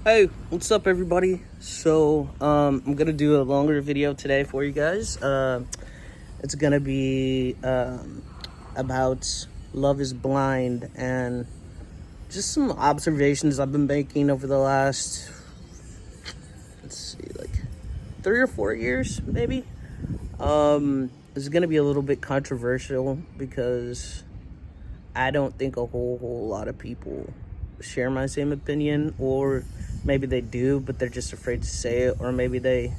Hey, what's up everybody? So, I'm gonna do a longer video today for you guys. It's gonna be, about Love is Blind and just some observations I've been making over the last, let's see, like 3 or 4 years, maybe. This is gonna be a little bit controversial because I don't think a whole lot of people share my same opinion, or maybe they do but they're just afraid to say it, or maybe they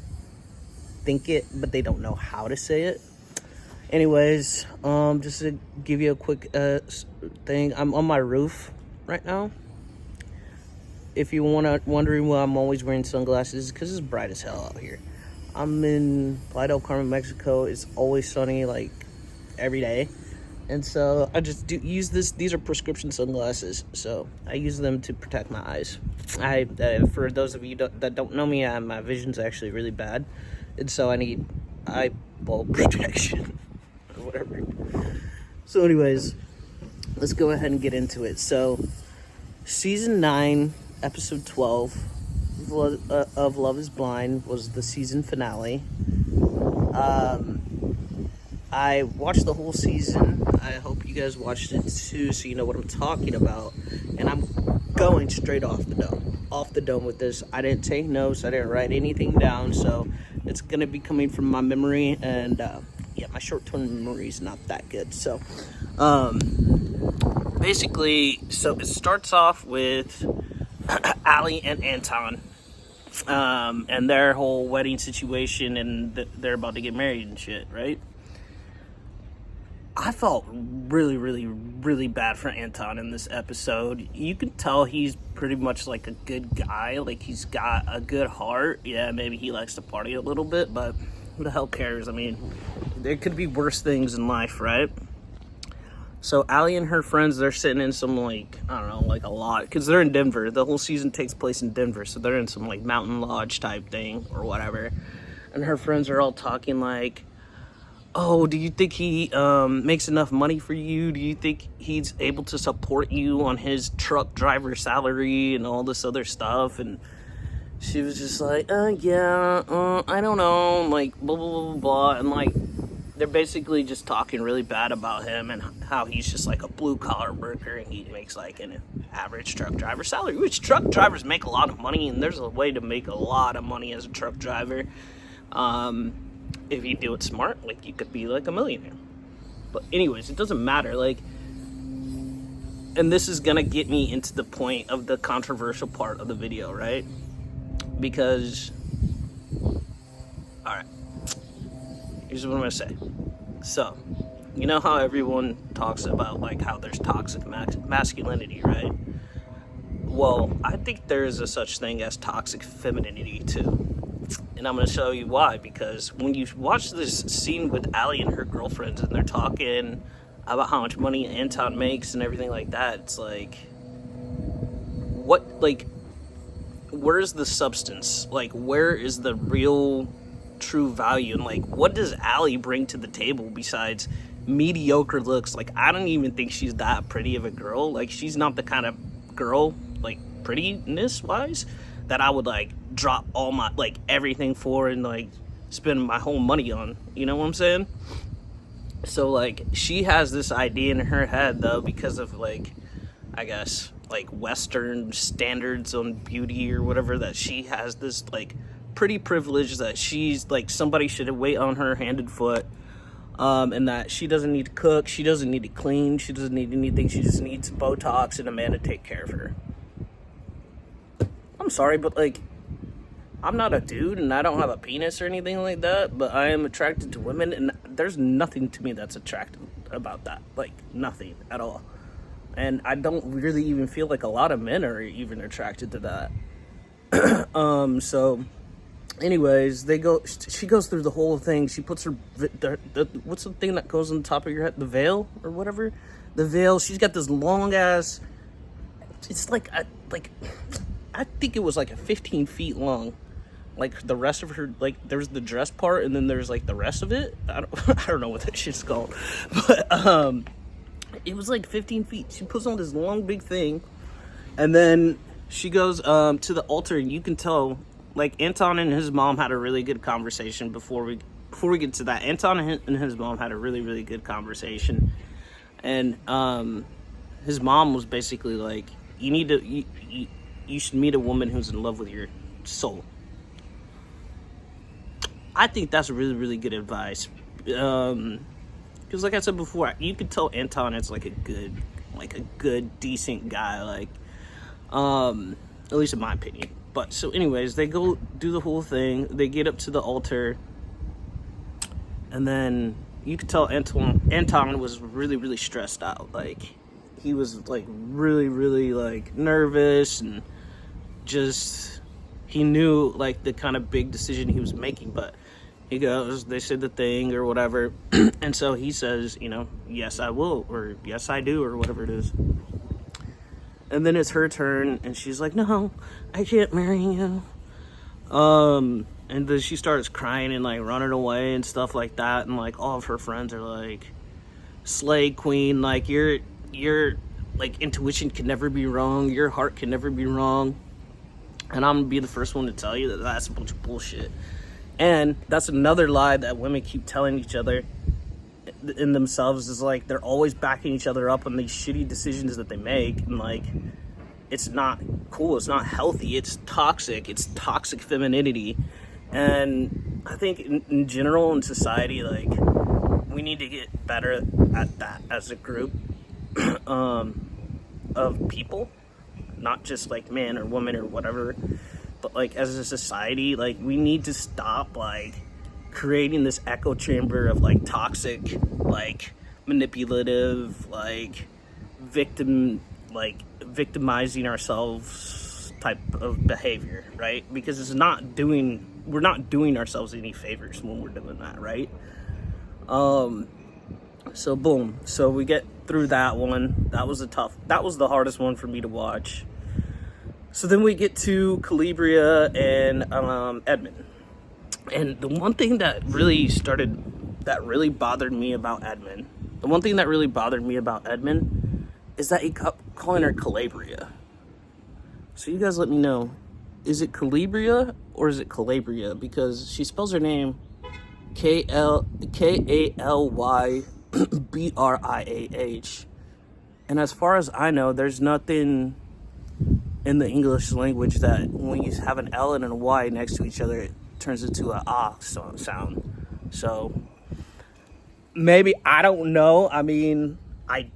think it but they don't know how to say it. Anyways, just to give you a quick thing, I'm on my roof right now. If you wondering why I'm always wearing sunglasses, because it's bright as hell out here. I'm in Playa del Carmen, Mexico. It's always sunny like every day. And so I just use this. These are prescription sunglasses, so I use them to protect my eyes. For those of you that don't know me, my vision's actually really bad, and so I need eyeball protection or whatever. So, anyways, let's go ahead and get into it. So, season 9, episode 12 of Love is Blind was the season finale. I watched the whole season. I hope you guys watched it too, so you know what I'm talking about. And I'm going straight off the dome with this. I didn't take notes. I didn't write anything down, so it's gonna be coming from my memory. And yeah, my short-term memory is not that good. So, basically, so it starts off with Ali and Anton, and their whole wedding situation, and they're about to get married and shit, right? I felt really bad for Anton in this episode. You can tell he's pretty much like a good guy. Like, he's got a good heart. Yeah, maybe he likes to party a little bit, but who the hell cares? I mean, there could be worse things in life, right? So Ali and her friends, they're sitting in some, like, I don't know, like a lot, because they're in Denver. The whole season takes place in Denver, so they're in some like mountain lodge type thing or whatever. And her friends are all talking like, oh, do you think he makes enough money for you? Do you think he's able to support you on his truck driver salary and all this other stuff? And she was just like, yeah, I don't know, like, blah, blah, blah, blah. And, like, they're basically just talking really bad about him and how he's just, like, a blue-collar worker and he makes, like, an average truck driver salary, which truck drivers make a lot of money, and there's a way to make a lot of money as a truck driver. If you do it smart, like, you could be like a millionaire. But anyways, it doesn't matter, like, and this is gonna get me into the point of the controversial part of the video, right? Because, alright, here's what I'm gonna say. So, you know how everyone talks about, like, how there's toxic masculinity, right? Well, I think there is a such thing as toxic femininity too. And I'm going to show you why, because when you watch this scene with Ali and her girlfriends and they're talking about how much money Anton makes and everything like that, it's like, what, like, where's the substance? Like, where is the real true value? And, like, what does Ali bring to the table besides mediocre looks? Like, I don't even think she's that pretty of a girl. Like, she's not the kind of girl, like, prettiness wise, that I would, like, drop all my, like, everything for and, like, spend my whole money on. You know what I'm saying? So, like, she has this idea in her head, though, because of, like, I guess, like, Western standards on beauty or whatever, that she has this, like, pretty privilege that she's, like, somebody should wait on her hand and foot, and that she doesn't need to cook, she doesn't need to clean, she doesn't need anything, she just needs Botox and a man to take care of her. I'm sorry, but, like, I'm not a dude and I don't have a penis or anything like that, but I am attracted to women, and there's nothing to me that's attractive about that. Like, nothing at all. And I don't really even feel like a lot of men are even attracted to that. So, anyways, she goes through the whole thing. She puts her, what's the thing that goes on top of your head? The veil or whatever? The veil. She's got this long ass, it's like I think it was like a 15 feet long. Like, the rest of her, like, there's the dress part and then there's like the rest of it. I don't know what that shit's called, but it was like 15 feet. She puts on this long big thing, and then she goes to the altar, and you can tell, like, Anton and his mom had a really good conversation before we get to that. Anton and his mom had a really, really good conversation, and his mom was basically like, you should meet a woman who's in love with your soul. I think that's really, really good advice. Because like I said before, you could tell Anton is like a good, decent guy, like, at least in my opinion. But so anyways, they go do the whole thing. They get up to the altar, and then you could tell Anton was really, really stressed out. Like, he was like really, really like nervous, and just, he knew like the kind of big decision he was making. But he goes, they said the thing or whatever, and so he says, yes I will, or yes I do, or whatever it is. And then it's her turn, and she's like, no, I can't marry you. And then she starts crying and like running away and stuff like that, and like all of her friends are like, slay queen, like your like intuition can never be wrong, your heart can never be wrong. And I'm gonna be the first one to tell you that that's a bunch of bullshit. And that's another lie that women keep telling each other in themselves, is like they're always backing each other up on these shitty decisions that they make, and like, it's not cool, it's not healthy, it's toxic femininity. And I think in general in society, like, we need to get better at that as a group of people, not just like man or woman or whatever, but like as a society, like, we need to stop like creating this echo chamber of like toxic, like manipulative, like victimizing ourselves type of behavior, right? Because we're not doing ourselves any favors when we're doing that, right? So boom, so we get through that one. That was the hardest one for me to watch. So then we get to Calibria and Edmund. And the one thing that really bothered me about Edmund, is that he kept calling her Calabria. So you guys let me know, is it Calibria or is it Calabria? Because she spells her name Kallybriah. And as far as I know, there's nothing in the English language that when you have an L and a Y next to each other, it turns into an ah sound. So maybe, I don't know. I mean, I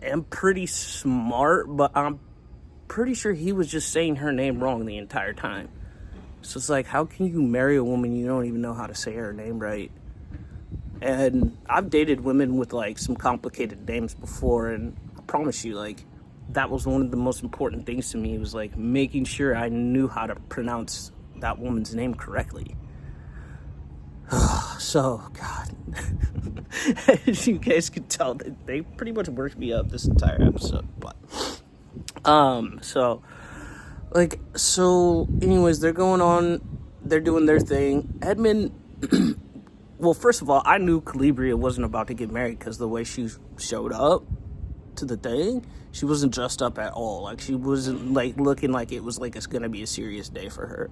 am pretty smart, but I'm pretty sure he was just saying her name wrong the entire time. So it's like, how can you marry a woman you don't even know how to say her name right? And I've dated women with like some complicated names before, and I promise you, like, that was one of the most important things to me, was like making sure I knew how to pronounce that woman's name correctly. So, God, as you guys can tell, they pretty much worked me up this entire episode. But so anyways, they're doing their thing. Edmund, well, first of all, I knew Calibria wasn't about to get married because the way she showed up to the thing, she wasn't dressed up at all. Like, she wasn't like looking like it was like it's gonna be a serious day for her.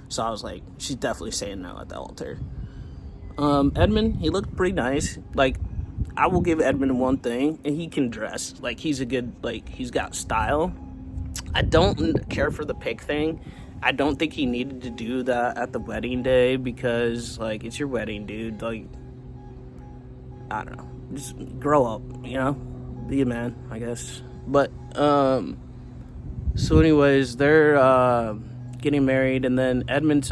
So I was like, she's definitely saying no at the altar. Edmund, he looked pretty nice. Like, I will give Edmund one thing, and he can dress. Like, he's got style. I don't care for the pig thing. I don't think he needed to do that at the wedding day, because, like, it's your wedding, dude. Like, I don't know. Just grow up, Be a man, I guess. But, so anyways, they're, getting married, and then Edmund's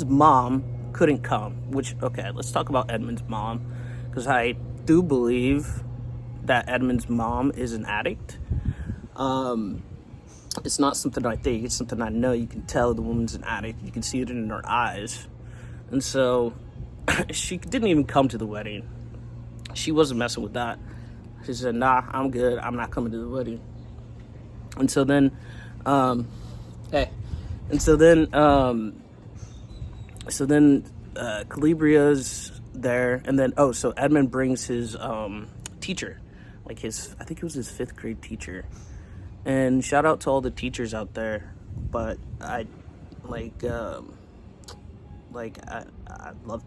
mom couldn't come, which, okay, let's talk about Edmund's mom, because I do believe that Edmund's mom is an addict. It's not something I think, it's something I know. You can tell the woman's an addict, you can see it in her eyes. And so she didn't even come to the wedding. She wasn't messing with that. She said, nah, I'm good, I'm not coming to the wedding. And so then Calibria's there, and then so Edmund brings his teacher, like I think it was his 5th grade teacher, And shout out to all the teachers out there. But I like I love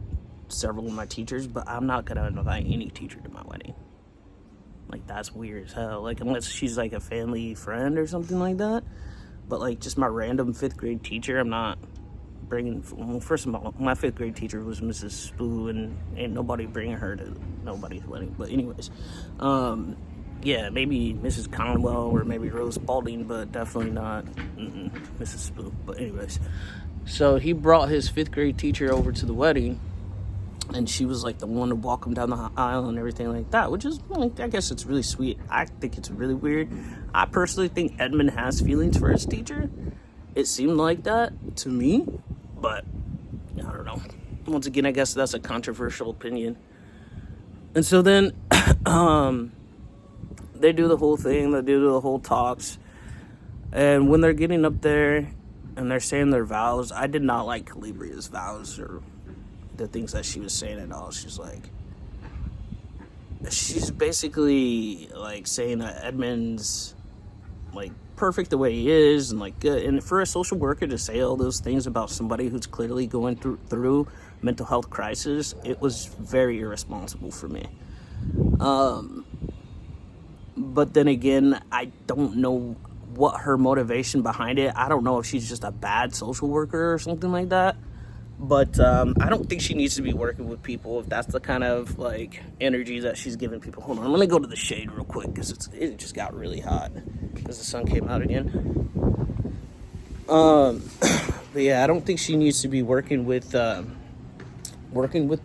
several of my teachers, but I'm not gonna invite any teacher to my wedding. Like, that's weird as hell. Like, unless she's like a family friend or something like that. But like, just my random 5th grade teacher, I'm not bringing. Well, first of all, my 5th grade teacher was Mrs. Spoo, and ain't nobody bringing her to nobody's wedding. But anyways, yeah, maybe Mrs. Conwell or maybe Rose Spalding, but definitely not Mrs. Spoo. But anyways, so he brought his 5th grade teacher over to the wedding, and she was like the one to walk him down the aisle and everything like that, which is, like, I guess it's really sweet. I think it's really weird. I personally think Edmund has feelings for his teacher. It seemed like that to me, but I don't know. Once again, I guess that's a controversial opinion. And so then they do the whole thing, they do the whole talks, and when they're getting up there and they're saying their vows, I did not like Calibria's vows or the things that she was saying at all. She's basically like saying that Edmund's like perfect the way he is and like good. And for a social worker to say all those things about somebody who's clearly going through mental health crisis, it was very irresponsible for me. But then again, I don't know what her motivation behind it. I don't know if she's just a bad social worker or something like that. But I don't think she needs to be working with people if that's the kind of like energy that she's giving people. Hold on, I'm gonna go to the shade real quick because it just got really hot because the sun came out again. But yeah, I don't think she needs to be working with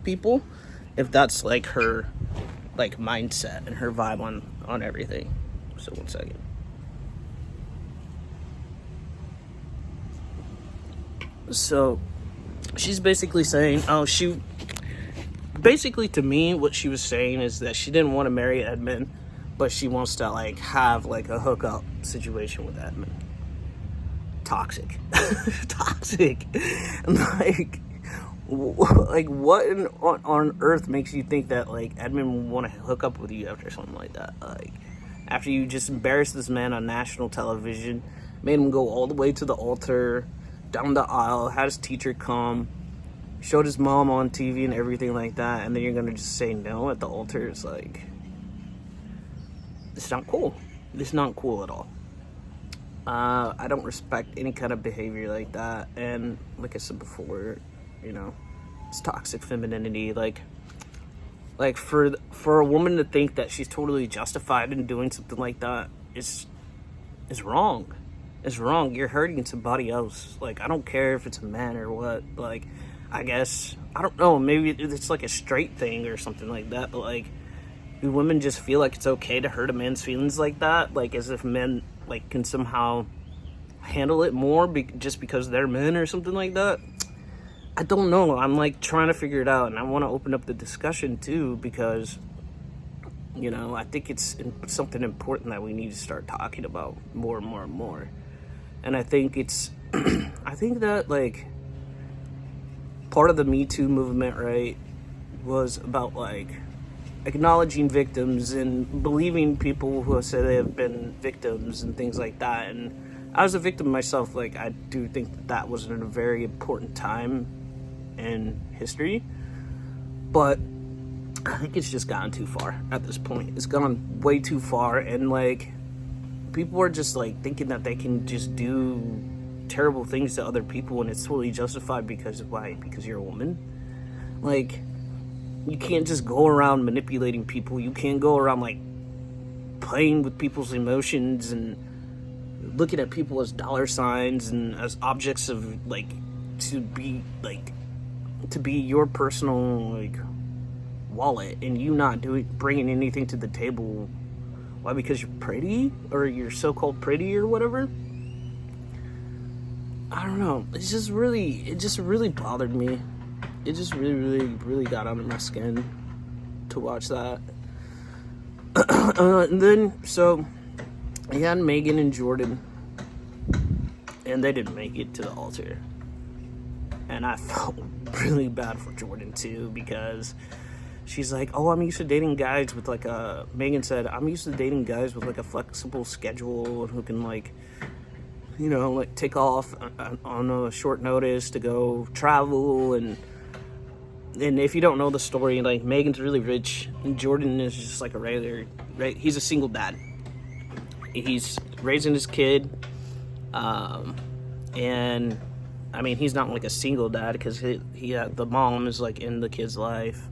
people if that's like her like mindset and her vibe on everything. So 1 second. So she's basically saying, basically to me, what she was saying is that she didn't want to marry Edmund, but she wants to like have like a hookup situation with Edmund. Toxic. Toxic. Like what on earth makes you think that like Edmund would want to hook up with you after something like that? Like, after you just embarrassed this man on national television, made him go all the way to the altar, down the aisle, had his teacher come, showed his mom on TV and everything like that, and then you're gonna just say no at the altar. It's like, it's not cool. It's not cool at all. I don't respect any kind of behavior like that, and like I said before, you know, it's toxic femininity. Like for a woman to think that she's totally justified in doing something like that is wrong. It's wrong. You're hurting somebody else. Like, I don't care if it's a man or what. Like, I guess, I don't know, maybe it's like a straight thing or something like that, but like, do women just feel like it's okay to hurt a man's feelings like that? Like, as if men like can somehow handle it more just because they're men or something like that? I don't know. I'm like trying to figure it out, and I want to open up the discussion too, because, you know, I think it's something important that we need to start talking about more and more and more. And I think it's I think that like part of the Me Too movement, right, was about like acknowledging victims and believing people who have said they have been victims and things like that. And I was a victim myself. Like, I do think that was in a very important time in history, but I think it's just gotten too far at this point. It's gone way too far, and like, people are just like thinking that they can just do terrible things to other people, and it's totally justified because why? Because you're a woman. Like, you can't just go around manipulating people. You can't go around like playing with people's emotions and looking at people as dollar signs and as objects of like to be your personal like wallet, and you not bringing anything to the table. Why? Because you're pretty, or you're so-called pretty or whatever. I don't know. It just really bothered me. It just really got under my skin to watch that. And then, so, he had Megan and Jordan, and they didn't make it to the altar. And I felt really bad for Jordan, too, because she's like, oh, I'm used to dating guys with like a, Megan said, I'm used to dating guys with like a flexible schedule and who can like, you know, like take off on a short notice to go travel. And if you don't know the story, like Megan's really rich and Jordan is just like a regular, right? He's a single dad. He's raising his kid. And I mean, he's not like a single dad because the mom is like in the kid's life.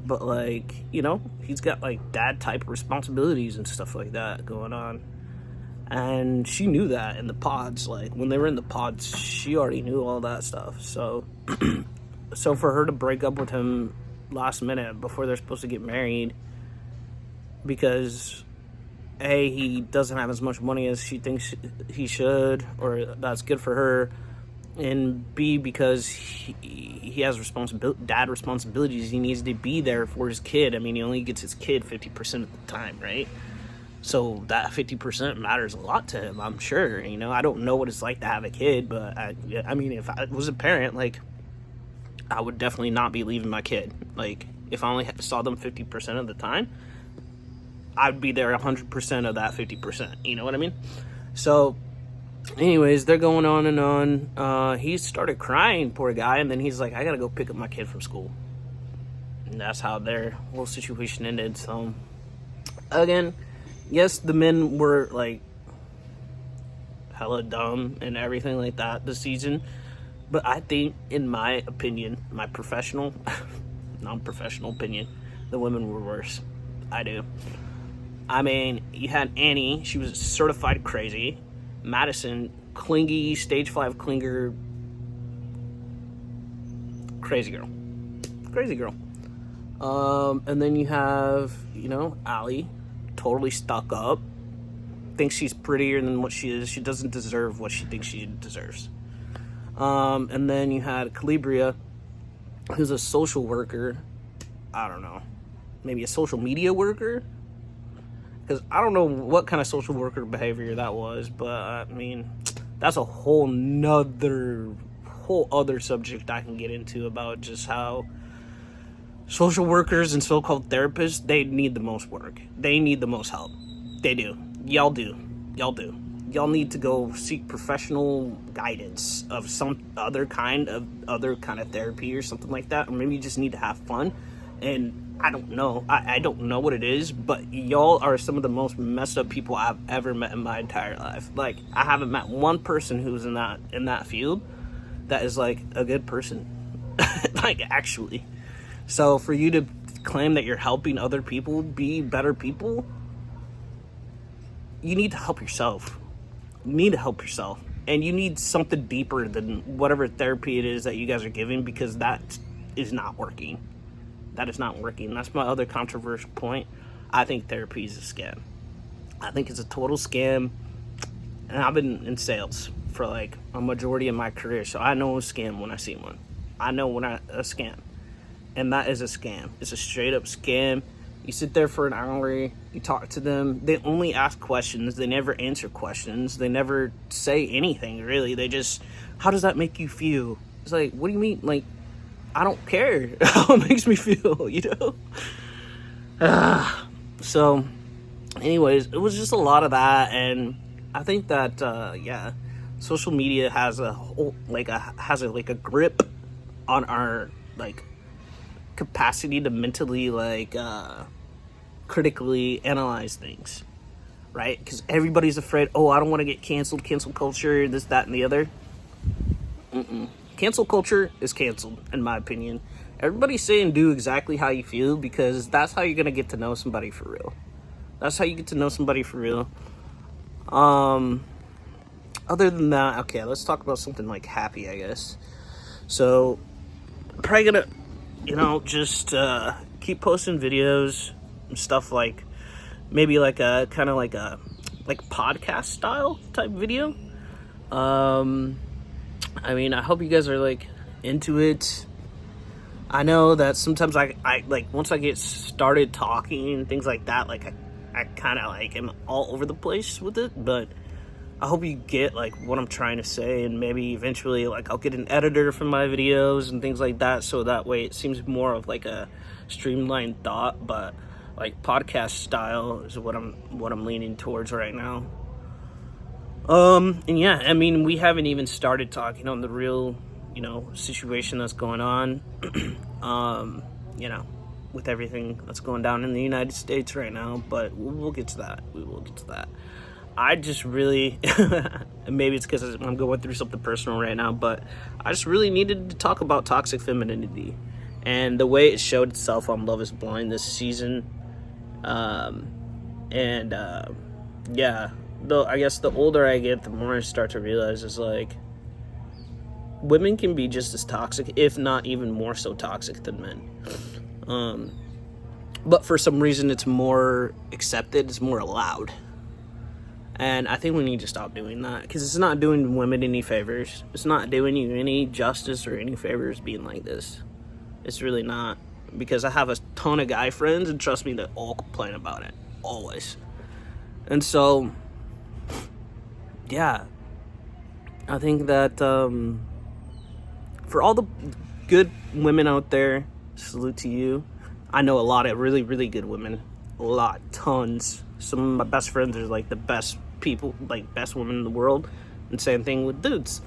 But like, you know, he's got like dad type responsibilities and stuff like that going on. And she knew that in the pods. Like when they were in the pods, she already knew all that stuff. So so for her to break up with him last minute before they're supposed to get married because A, he doesn't have as much money as she thinks he should, or that's good for her, and B, because he has dad responsibilities. He needs to be there for his kid. I mean, he only gets his kid 50% of the time, right? So that 50% matters a lot to him, I'm sure. You know, I don't know what it's like to have a kid, but I mean, if I was a parent, like, I would definitely not be leaving my kid. Like, if I only saw them 50% of the time, I'd be there 100% of that 50%. You know what I mean? So, anyways, they're going on and on. He started crying, poor guy, and then he's like, I gotta go pick up my kid from school. And that's how their whole situation ended. So, again, yes, the men were, like, hella dumb and everything like that this season. But I think, in my opinion, my professional, non-professional opinion, the women were worse. I do. I mean, you had Annie, she was certified crazy. Madison, clingy, stage 5 clinger. Crazy girl. Crazy girl. And then you have, you know, Allie, totally stuck up. Thinks she's prettier than what she is. She doesn't deserve what she thinks she deserves. And then you had Calibria, who's a social worker. I don't know. Maybe a social media worker? Because I don't know what kind of social worker behavior that was, but I mean, that's a whole other subject I can get into about just how social workers and so-called therapists, they need the most work. They need the most help. They do. Y'all do. Y'all need to go seek professional guidance of some other kind of therapy or something like that. Or maybe you just need to have fun. And I don't know. I don't know what it is, but y'all are some of the most messed up people I've ever met in my entire life. Like, I haven't met one person who's in that field that is like a good person. Like, actually. So for you to claim that you're helping other people be better people, you need to help yourself. You need to help yourself. And you need something deeper than whatever therapy it is that you guys are giving, because that is not working. That is not working. That's my other controversial point. I think therapy is a scam. I think it's a total scam. And I've been in sales for like a majority of my career, so I know a scam when I see one. I know when a scam. And that is a scam. It's a straight up scam. You sit there for an hour, you talk to them. They only ask questions. They never answer questions. They never say anything, really. They just, how does that make you feel? It's like, what do you mean? Like, I don't care how it makes me feel, you know? So, anyways, it was just a lot of that. And I think that, yeah, social media has a whole, like a grip on our, like, capacity to mentally, like, critically analyze things, right? Because everybody's afraid, oh, I don't want to get canceled, cancel culture, this, that, and the other. Cancel culture is canceled, in my opinion. Everybody say and do exactly how you feel, because that's how you're going to get to know somebody for real. That's how you get to know somebody for real. Other than that, okay, let's talk about something, like, happy, I guess. So, I'm probably going to, you know, just keep posting videos and stuff, like, maybe like a kind of like a podcast style type video. I mean, I hope you guys are like into it. I know that sometimes I like, once I get started talking and things like that, like I kind of like am all over the place with it, but I hope you get like what I'm trying to say, and maybe eventually like I'll get an editor for my videos and things like that, so that way it seems more of like a streamlined thought. But like podcast style is what I'm leaning towards right now. And yeah, I mean, we haven't even started talking on the real, situation that's going on, you know, with everything that's going down in the United States right now, but we'll get to that. We will get to that. I just really, maybe it's because I'm going through something personal right now, but I just really needed to talk about toxic femininity and the way it showed itself on Love is Blind this season. Yeah, though I guess the older I get, the more I start to realize is like women can be just as toxic, if not even more so toxic than men. But for some reason it's more accepted, it's more allowed. And I think we need to stop doing that, because it's not doing women any favors. It's not doing you any justice or any favors being like this. It's really not. Because I have a ton of guy friends, and trust me, they all complain about it. Always. And so, yeah. I think that for all the good women out there, salute to you. I know a lot of really, really good women. A lot. Tons. Some of my best friends are like the best people, like best women in the world. And same thing with dudes.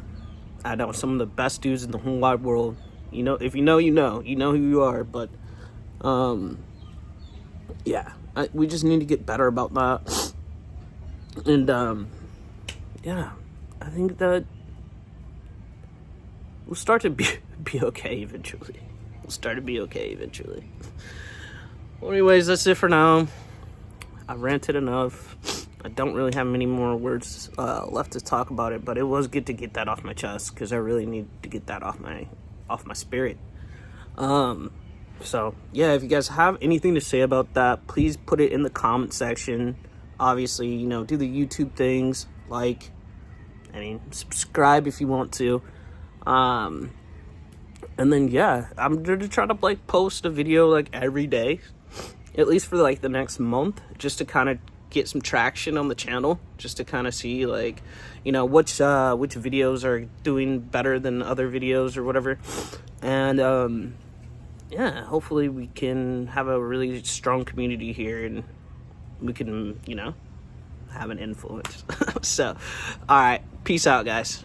I know some of the best dudes in the whole wide world. You know, if you know, you know who you are. But yeah, we just need to get better about that. And yeah, I think that we'll start to be okay eventually. We'll start to be okay eventually. Well, anyways, that's it for now. I ranted enough. I don't really have many more words left to talk about it, but it was good to get that off my chest, because I really need to get that off my spirit. So yeah, if you guys have anything to say about that, please put it in the comment section. Obviously, do the YouTube things, subscribe if you want to. And then yeah, I'm gonna try to post a video every day, at least for the next month, just to kind of get some traction on the channel, just to kind of see which videos are doing better than other videos or whatever. And yeah, hopefully we can have a really strong community here, and we can have an influence. So all right, peace out, guys.